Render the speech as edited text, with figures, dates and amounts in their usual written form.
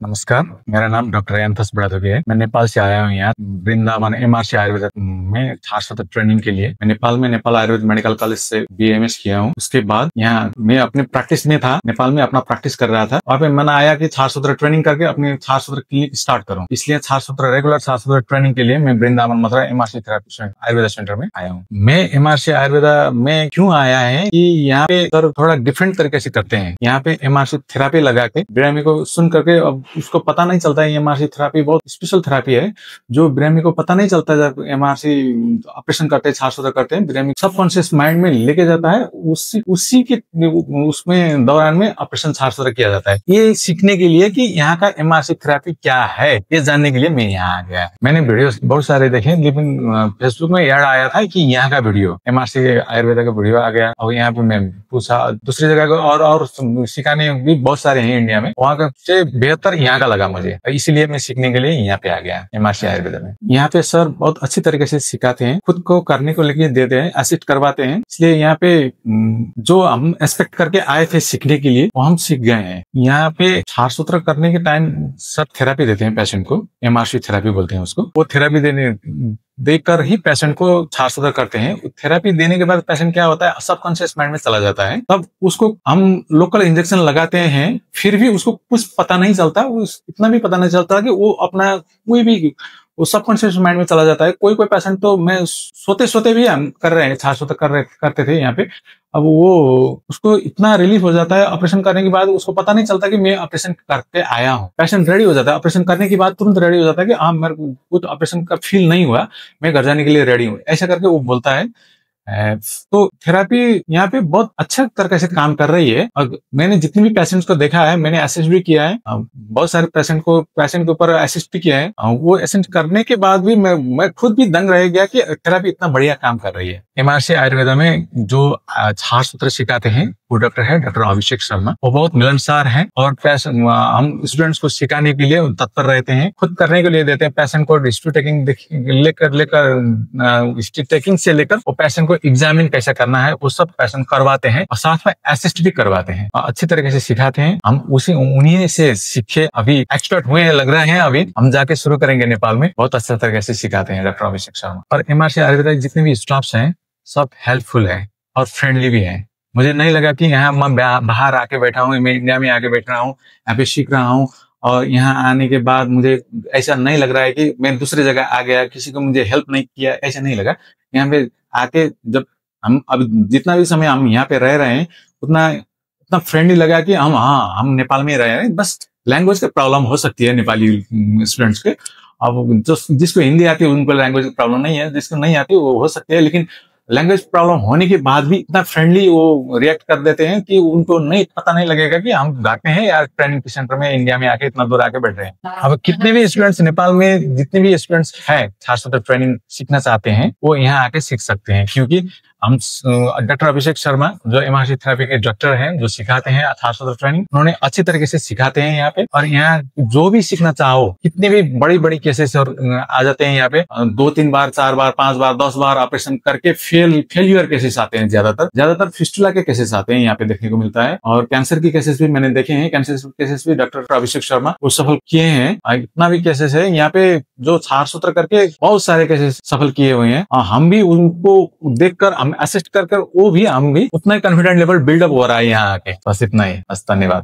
नमस्कार, मेरा नाम डॉक्टर एंथस ब्रादोगी है। मैं नेपाल से आया हूँ यहाँ वृंदावन एमआरसी आयुर्वेद में छात्र ट्रेनिंग के लिए। मैं नेपाल में नेपाल आयुर्वेद मेडिकल कॉलेज से बीएमएस किया हूँ। उसके बाद यहाँ मैं अपने प्रैक्टिस में था, नेपाल में अपना प्रैक्टिस कर रहा था। और फिर मैंने आया कि छात्र ट्रेनिंग करके अपने छात्र क्लिनिक स्टार्ट करूँ। इसलिए रेगुलर छात्र ट्रेनिंग के लिए मैं Vrindavan Mathura MRC therapy Ayurveda centre में आया हूँ। मैं एमआरसी आयुर्वेदा में क्यों आया है कि यहाँ पे सर थोड़ा डिफरेंट तरीके से करते हैं। यहाँ पे एमआरसी थेरेपी लगा के ब्राह्मी को सुन करके, अब उसको पता नहीं चलता है एमआरसी थेरेपी बहुत स्पेशल थेरेपी है जो ब्राह्मी को पता नहीं चलता। जब एमआरसी ऑपरेशन करते हैं, छात्र करते हैं, ब्राह्मी सबकॉन्शियस माइंड में लेके जाता है, उसी के उसमें दौरान में ऑपरेशन छात्र किया जाता है। ये सीखने के लिए कि यहाँ का एमआरसी थेरेपी क्या है, ये जानने के लिए मैं यहाँ आ गया। मैंने वीडियो बहुत सारे देखे, लेकिन फेसबुक में याद आया था कि यहाँ का वीडियो एमआरसी आयुर्वेदा का वीडियो आ गया। और यहाँ पे मैं पूछा दूसरी जगह को, और सिखाने भी बहुत सारे हैं इंडिया में, वहाँ का से बेहतर यहाँ का लगा मुझे, इसलिए मैं सीखने के लिए यहाँ पे आ गया एमआरसी आयुर्वेदा में। यहाँ पे सर बहुत अच्छी तरीके से सिखाते हैं, खुद को करने को लेके देते हैं, असिस्ट करवाते हैं। इसलिए यहाँ पे जो हम एक्सपेक्ट करके आए थे सीखने के लिए वो हम सीख गए हैं। यहाँ पे छात्र करने के टाइम सर थेरेपी देते हैं पेशेंट को, एमआरसी थेरेपी बोलते हैं उसको। वो थेरेपी देकर ही पेशेंट को छात्र करते हैं। थेरेपी देने के बाद पेशेंट क्या होता है, सबकॉन्शियस माइंड में चला जाता है। तब उसको हम लोकल इंजेक्शन लगाते हैं, फिर भी उसको कुछ पता नहीं चलता, इतना भी पता नहीं चलता कि वो अपना कोई भी वो सबकॉन्शियस माइंड में चला जाता है। कोई पेशेंट तो मैं सोते सोते भी हम कर रहे हैं, छात्र करते थे यहाँ पे। अब वो उसको इतना रिलीफ हो जाता है ऑपरेशन करने के बाद, उसको पता नहीं चलता कि मैं ऑपरेशन करके आया हूँ। पेशेंट रेडी हो जाता है ऑपरेशन करने के बाद, तुरंत रेडी हो जाता है कि हाँ मेरे को कुछ ऑपरेशन का फील नहीं हुआ, मैं घर जाने के लिए रेडी हूँ, ऐसा करके वो बोलता है। तो थेरेपी यहाँ पे बहुत अच्छा तरीके से काम कर रही है। और मैंने जितने भी पेशेंट्स को देखा है, मैंने असिस्ट भी किया है, बहुत सारे पेशेंट के ऊपर असिस्ट भी किया है। वो असिस्ट करने के बाद भी मैं खुद भी दंग रह गया कि थेरेपी इतना बढ़िया काम कर रही है। एमआरसी आयुर्वेदा में जो छात्र सिखाते हैं वो डॉक्टर अभिषेक शर्मा, वो बहुत मिलनसार हैं और हम स्टूडेंट्स को सिखाने के लिए तत्पर रहते हैं, खुद करने के लिए देते हैं। पेशेंट को हिस्ट्री टेकिंग हिस्ट्री टेकिंग से लेकर वो पेशेंट को एग्जामिन कैसे करना है वो सब पेशेंट करवाते हैं, और साथ में असिस्ट भी करवाते हैं, अच्छी तरीके से सिखाते हैं। हम उन्हीं से सीखे अभी एक्सपर्ट हुए लग रहे हैं। अभी हम जाके शुरू करेंगे नेपाल में। बहुत अच्छे तरीके से सिखाते हैं डॉक्टर अभिषेक शर्मा। और एमआरसी आयुर्वेदा जितने भी स्टाफ्स हैं सब हेल्पफुल है और फ्रेंडली भी है। मुझे नहीं लगा कि यहाँ मैं बाहर आके बैठा हूँ, मैं इंडिया में आके बैठ रहा हूँ, यहाँ पे सीख रहा हूँ, और यहाँ आने के बाद मुझे ऐसा नहीं लग रहा है कि मैं दूसरी जगह आ गया, किसी को मुझे हेल्प नहीं किया, ऐसा नहीं लगा। यहाँ पे आके जब हम अब जितना भी समय हम यहाँ पे रह रहे हैं उतना फ्रेंडली लगा कि हम नेपाल में रह रहे हैं। बस लैंग्वेज की प्रॉब्लम हो सकती है नेपाली स्टूडेंट्स के। अब जिसको हिंदी आती है उनको लैंग्वेज की प्रॉब्लम नहीं है, जिसको नहीं आती वो हो सकती है, लेकिन लैंग्वेज प्रॉब्लम होने के बाद भी इतना फ्रेंडली वो रिएक्ट कर देते हैं कि उनको पता नहीं लगेगा कि हम जाते हैं यार ट्रेनिंग सेंटर में, इंडिया में आके इतना दूर आके बैठ रहे हैं। अब कितने भी स्टूडेंट्स नेपाल में, जितने भी स्टूडेंट्स हैं छात्र ट्रेनिंग सीखना चाहते हैं, वो यहाँ आके सीख सकते हैं। क्योंकि हम डॉक्टर अभिषेक शर्मा जो एमआरसी थेरेपी के डॉक्टर हैं, जो सिखाते हैं छात्र ट्रेनिंग, उन्होंने अच्छी तरीके से सिखाते हैं यहाँ पे। और यहाँ जो भी सीखना चाहो, कितने भी बड़ी केसेस और आ जाते हैं यहाँ पे, 2-3 बार 4 बार 5 बार 10 बार ऑपरेशन करके फेल्यूर केसेस आते हैं। ज्यादातर फिस्टुला के केसेस आते हैं यहाँ पे देखने को मिलता है। और कैंसर के केसेस भी मैंने देखे हैं, कैंसर केसेस भी डॉक्टर अभिषेक शर्मा वो सफल किए हैं। इतना भी केसेस है यहाँ पे जो छात्र करके बहुत सारे केसेस सफल किए हुए हैं। हम भी उनको देखकर हम असिस्ट कर वो भी हम भी उतना ही कॉन्फिडेंट लेवल बिल्डअप हो रहा है यहाँ आके। बस इतना ही, बस धन्यवाद।